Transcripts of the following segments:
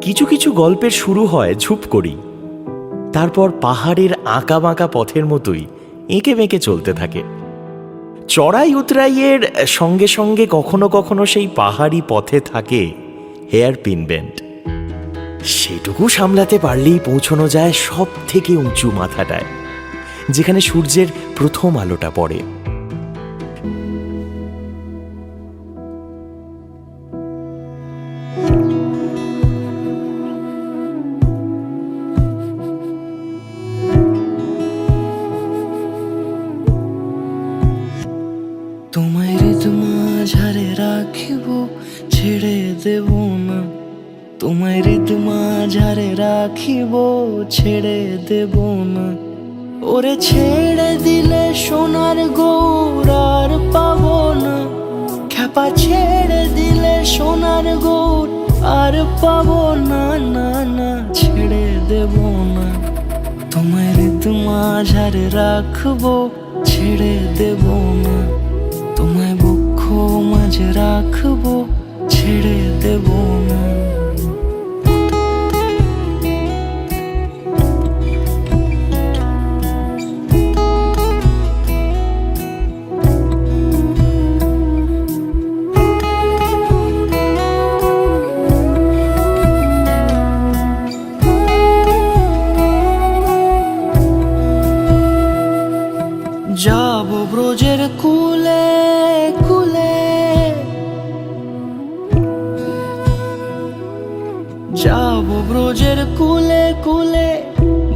কিছু কিছু গল্পের শুরু হয় ঝুপ করি, তারপর পাহাড়ের আঁকা বাঁকা পথের মতোই এঁকে বেঁকে চলতে থাকে। চড়াই উতরাইয়ের সঙ্গে সঙ্গে কখনো কখনো সেই পাহাড়ি পথে থাকে হেয়ার পিন বেন্ড। সেটুকু সামলাতে পারলেই পৌঁছানো যায় সব থেকে উঁচু মাথাটায়, যেখানে সূর্যের প্রথম আলোটা পড়ে। তোমায় হৃদয় মাঝারে রাখিব, ছেড়ে দেব না। তোমায় হৃদয় মাঝারে রাখিব, ছেড়ে দেব না। ওরে ছেড়ে দিলে সোনার গৌর আর পাবো না। খ্যাপা ছেড়ে দিলে সোনার গৌর আর পাবো না, না না, ছেড়ে দেব না। তোমায় হৃদয় মাঝারে রাখবো, ছেড়ে দেব না। তোমায় বক্ষ মাঝে রাখবো, ছেড়ে দেব না। যাব ব্রজের কুলে কুলে, যাব ব্রজের কুলে কুলে,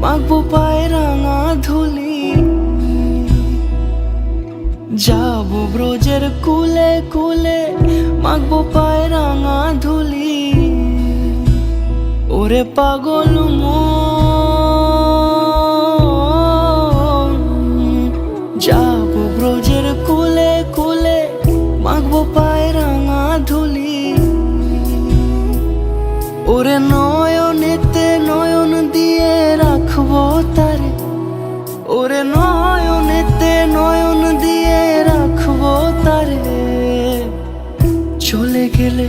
মাখবো পায়ে রাঙা ধুলি। যাব ব্রজের কুলে কুলে, মাখবো পায়ে রাঙা ধুলি। ওরে পাগল মন, যাব ব্রজের কুলে কুলে, মাখবো পায়ে রাঙা ধুলি। ওরে নয়নেতে নয়ন দিয়ে রাখবো তারে, ওরে নয়নেতে নয়ন দিয়ে রাখবো তারে। চলে গেলে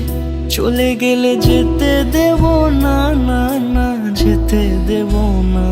চলে গেলে যেতে দেব না, না না, যেতে দেব না।